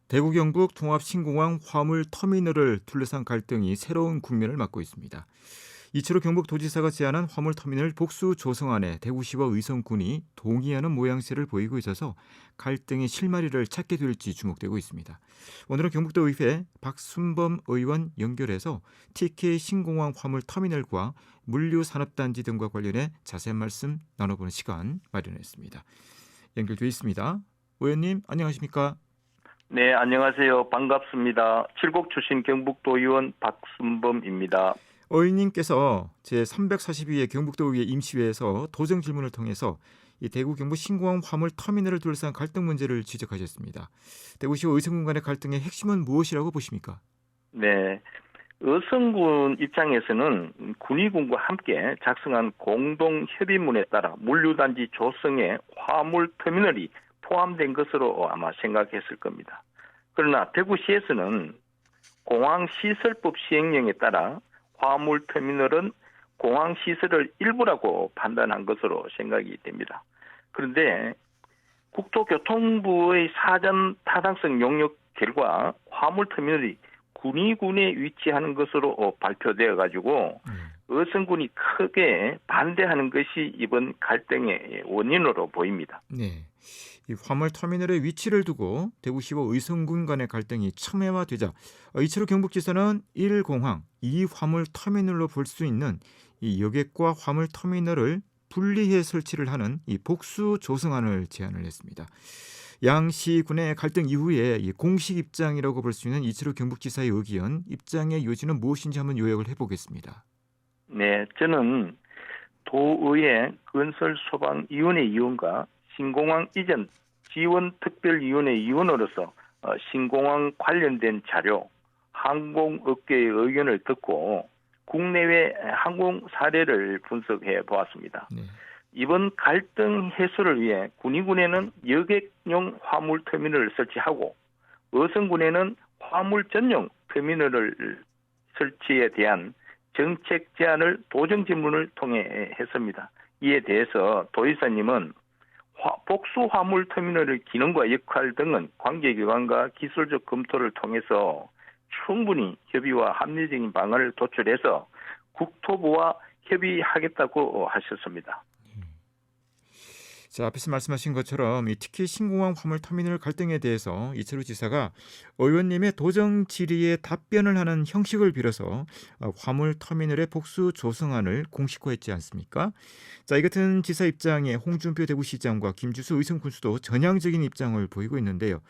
대구 경북 통합신공항 화물 터미널을 둘러싼 갈등이 새로운 국면을 맞고 있습니다. 이철우 경북도지사가 제안한 화물터미널 복수 조성안에 대구시와 의성군이 동의하는 모양새를 보이고 있어서 갈등의 실마리를 찾게 될지 주목되고 있습니다. 오늘은 경북도의회 박순범 의원 연결해서 TK 신공항 화물터미널과 물류산업단지 등과 관련해 자세한 말씀 나눠보는 시간 마련했습니다. 연결돼 있습니다. 의원님 안녕하십니까? 네, 안녕하세요. 반갑습니다. 칠곡 출신 경북도 의원 박순범입니다. 의원님께서 제342회 경북도의회 임시회에서 도정 질문을 통해서 이 대구 경북 신공항 화물 터미널을 둘러싼 갈등 문제를 지적하셨습니다. 대구시와 의성군 간의 갈등의 핵심은 무엇이라고 보십니까? 네, 의성군 입장에서는 군의군과 함께 작성한 공동협의문에 따라 물류단지 조성에 화물터미널이 포함된 것으로 아마 생각했을 겁니다. 그러나 대구시에서는 공항시설법 시행령에 따라 화물터미널은 공항시설의 일부라고 판단한 것으로 생각이 됩니다. 그런데 국토교통부의 사전 타당성 용역 결과 화물터미널이 군의군에 위치하는 것으로 발표되어 가지고 의성군이 크게 반대하는 것이 이번 갈등의 원인으로 보입니다. 네, 이 화물 터미널의 위치를 두고 대구시와 의성군 간의 갈등이 첨예화되자 이철우 경북지사는 1공항, 2화물 터미널로 볼 수 있는 이 여객과 화물 터미널을 분리해 설치를 하는 이 복수 조성안을 제안을 했습니다. 양시군의 갈등 이후에 이 공식 입장이라고 볼 수 있는 이철우 경북지사의 의견, 입장의 요지는 무엇인지 한번 요약을 해보겠습니다. 네, 저는 도의회 건설소방위원회 위원과 신공항 이전 지원특별위원회 위원으로서 신공항 관련된 자료, 항공업계의 의견을 듣고 국내외 항공 사례를 분석해 보았습니다. 네. 이번 갈등 해소를 위해 군의군에는 여객용 화물 터미널을 설치하고 어성군에는 화물 전용 터미널을 설치에 대한 정책 제안을 도정 질문을 통해 했습니다. 이에 대해서 도의사님은 복수 화물 터미널의 기능과 역할 등은 관계기관과 기술적 검토를 통해서 충분히 협의와 합리적인 방안을 도출해서 국토부와 협의하겠다고 하셨습니다. 자, 앞에서 말씀하신 것처럼 특히 신공항 화물 터미널 갈등에 대해서 이철우 지사가 의원님의 도정 질의에 답변을 하는 형식을 빌어서 화물 터미널의 복수 조성안을 공식화했지 않습니까? 자, 이 같은 지사 입장에 홍준표 대구시장과 김주수 의성군수도 전향적인 입장을 보이고 있는데요.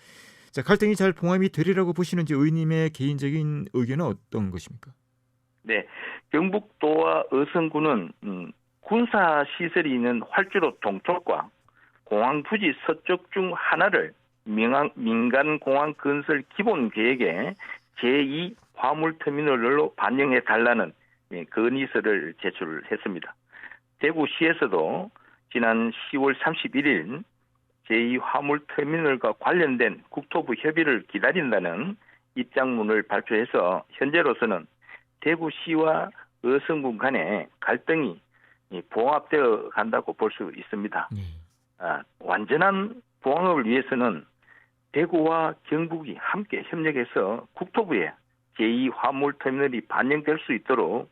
자, 갈등이 잘 봉합이 되리라고 보시는지 의원님의 개인적인 의견은 어떤 것입니까? 네, 경북도와 의성군은 군사 시설이 있는 활주로 동쪽과 공항 부지 서쪽 중 하나를 민간 공항 건설 기본 계획에 제2 화물터미널로 반영해 달라는 건의서를 제출했습니다. 대구시에서도 지난 10월 31일 제2 화물터미널과 관련된 국토부 협의를 기다린다는 입장문을 발표해서 현재로서는 대구시와 의성군 간의 갈등이 봉합되어 간다고 볼 수 있습니다. 완전한 봉합을 위해서는 대구와 경북이 함께 협력해서 국토부에 제2 화물터미널이 반영될 수 있도록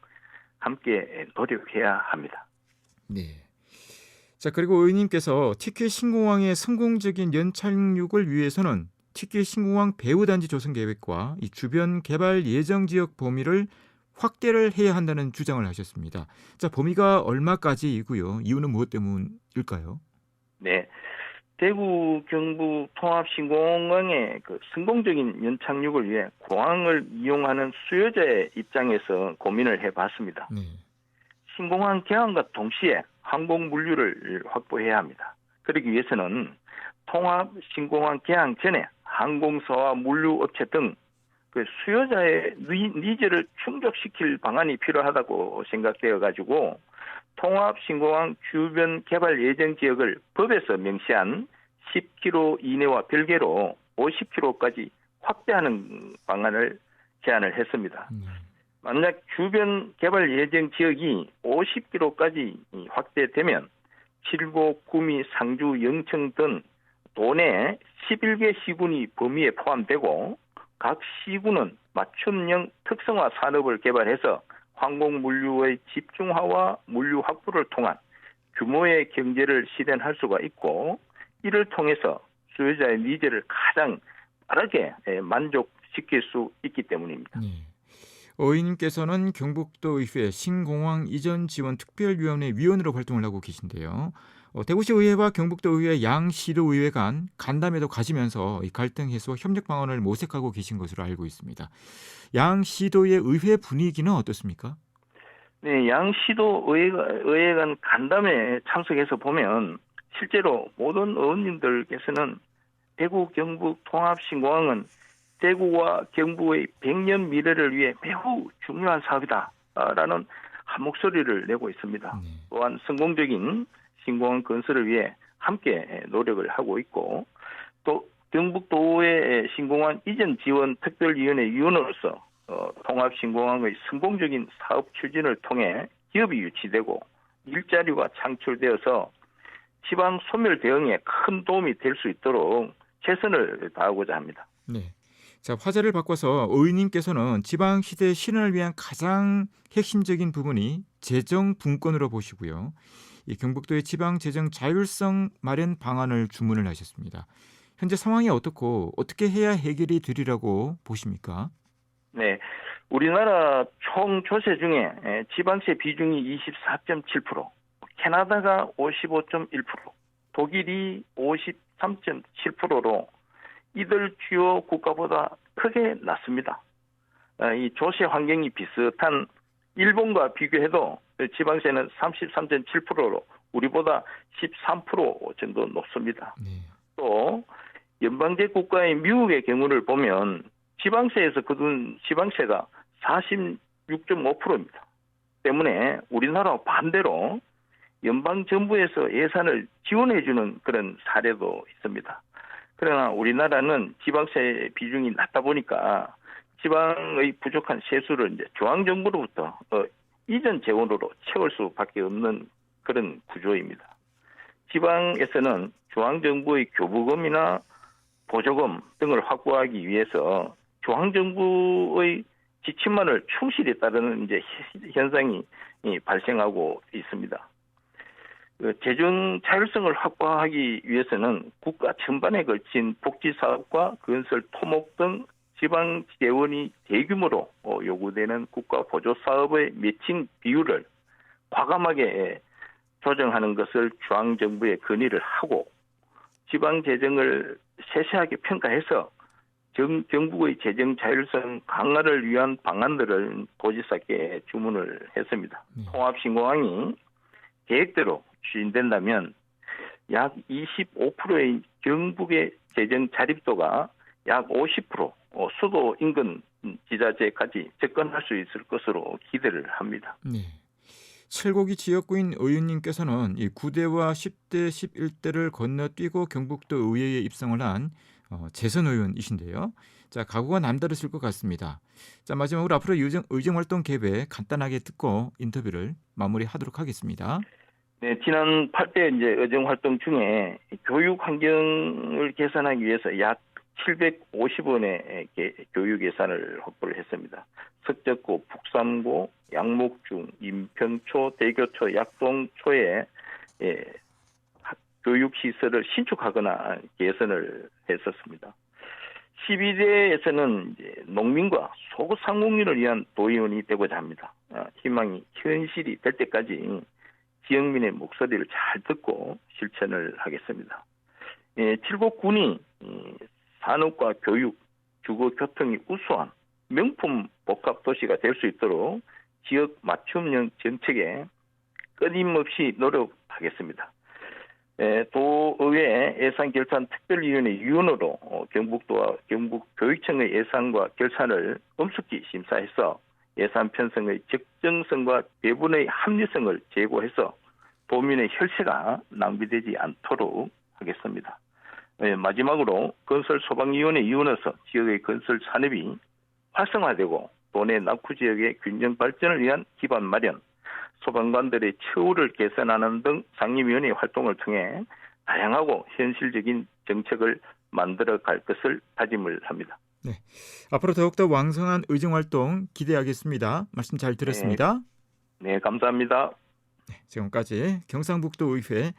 함께 노력해야 합니다. 네. 자, 그리고 의원님께서 TK 신공항의 성공적인 연착륙을 위해서는 TK 신공항 배후단지 조성 계획과 이 주변 개발 예정 지역 범위를 확대를 해야 한다는 주장을 하셨습니다. 자, 범위가 얼마까지이고요? 이유는 무엇 때문일까요? 네, 대구 경북 통합신공항의 성공적인 연착륙을 위해 공항을 이용하는 수요자의 입장에서 고민을 해봤습니다. 네. 신공항 개항과 동시에 항공 물류를 확보해야 합니다. 그러기 위해서는 통합신공항 개항 전에 항공사와 물류업체 등 수요자의 니즈를 충족시킬 방안이 필요하다고 생각되어 가지고 통합신공항 주변 개발 예정 지역을 법에서 명시한 10km 이내와 별개로 50km까지 확대하는 방안을 제안을 했습니다. 만약 주변 개발 예정 지역이 50km까지 확대되면 칠곡, 구미, 상주, 영청 등 도내 11개 시군이 범위에 포함되고 각 시군은 맞춤형 특성화 산업을 개발해서 항공 물류의 집중화와 물류 확보를 통한 규모의 경제를 실현할 수가 있고 이를 통해서 수요자의 니즈를 가장 빠르게 만족시킬 수 있기 때문입니다. 네. 의원님께서는 경북도의회 신공항 이전 지원 특별위원회 위원으로 활동을 하고 계신데요. 대구시 의회와 경북도의회 양시도 의회 간 간담회도 가지면서 이 갈등 해소 협력 방안을 모색하고 계신 것으로 알고 있습니다. 양시도의 의회 분위기는 어떻습니까? 네, 양시도 의회 간 간담회에 참석해서 보면 실제로 모든 의원님들께서는 대구 경북 통합신공항은 대구와 경북의 100년 미래를 위해 매우 중요한 사업이다라는 한 목소리를 내고 있습니다. 또한 성공적인 신공항 건설을 위해 함께 노력을 하고 있고 또 경북도의 신공항 이전 지원 특별위원회 위원으로서 통합신공항의 성공적인 사업 추진을 통해 기업이 유치되고 일자리가 창출되어서 지방 소멸 대응에 큰 도움이 될 수 있도록 최선을 다하고자 합니다. 네. 자, 화제를 바꿔서 의원님께서는 지방 시대 실현을 위한 가장 핵심적인 부분이 재정 분권으로 보시고요. 이 경북도의 지방 재정 자율성 마련 방안을 주문을 하셨습니다. 현재 상황이 어떻고 어떻게 해야 해결이 되리라고 보십니까? 네, 우리나라 총 조세 중에 지방세 비중이 24.7%, 캐나다가 55.1%, 독일이 53.7%로 이들 주요 국가보다 크게 낮습니다. 이 조세 환경이 비슷한 일본과 비교해도 지방세는 33.7%로 우리보다 13% 정도 높습니다. 또 연방제 국가인 미국의 경우를 보면 지방세에서 거둔 지방세가 46.5%입니다. 때문에 우리나라와 반대로 연방정부에서 예산을 지원해주는 그런 사례도 있습니다. 그러나 우리나라는 지방세 비중이 낮다 보니까 지방의 부족한 세수를 이제 중앙정부로부터 이전 재원으로 채울 수밖에 없는 그런 구조입니다. 지방에서는 중앙정부의 교부금이나 보조금 등을 확보하기 위해서 중앙정부의 지침만을 충실히 따르는 이제 현상이 발생하고 있습니다. 재정 자율성을 확보하기 위해서는 국가 전반에 걸친 복지사업과 건설, 토목 등 지방 재원이 대규모로 요구되는 국가 보조 사업의 매칭 비율을 과감하게 조정하는 것을 중앙정부에 건의를 하고 지방 재정을 세세하게 평가해서 경북의 재정 자율성 강화를 위한 방안들을 도지사께 주문을 했습니다. 통합신공항이 계획대로 추진된다면 약 25%의 경북의 재정 자립도가 약 50% 수도 인근 지자체까지 접근할 수 있을 것으로 기대를 합니다. 네. 칠곡이 지역구인 의원님께서는 이 9대와 10대, 11대를 건너뛰고 경북도 의회에 입성을 한 재선 의원이신데요. 자, 각오가 남다르실 것 같습니다. 자, 마지막으로 앞으로 의정활동 계획 간단하게 듣고 인터뷰를 마무리하도록 하겠습니다. 네, 지난 8대 이제 의정활동 중에 교육 환경을 개선하기 위해서 약 750원의 교육 예산을 확보를 했습니다. 석적고, 북삼고, 양목중, 인평초, 대교초, 약동초에 교육시설을 신축하거나 개선을 했었습니다. 12대에서는 이제 농민과 소상공인을 위한 도의원이 되고자 합니다. 희망이 현실이 될 때까지 지역민의 목소리를 잘 듣고 실천을 하겠습니다. 칠곡군이 산업과 교육, 주거 교통이 우수한 명품 복합 도시가 될 수 있도록 지역 맞춤형 정책에 끊임없이 노력하겠습니다. 도의회 예산결산 특별위원회 위원으로 경북도와 경북교육청의 예산과 결산을 엄숙히 심사해서 예산 편성의 적정성과 배분의 합리성을 제고해서 도민의 혈세가 낭비되지 않도록 하겠습니다. 마지막으로 건설 소방위원회 위원으로서 지역의 건설 산업이 활성화되고 도내 낙후 지역의 균형 발전을 위한 기반 마련, 소방관들의 처우를 개선하는 등 상임위원회 활동을 통해 다양하고 현실적인 정책을 만들어 갈 것을 다짐을 합니다. 네. 앞으로 더욱더 왕성한 의정활동 기대하겠습니다. 말씀 잘 들었습니다. 네, 감사합니다. 지금까지 경상북도 의회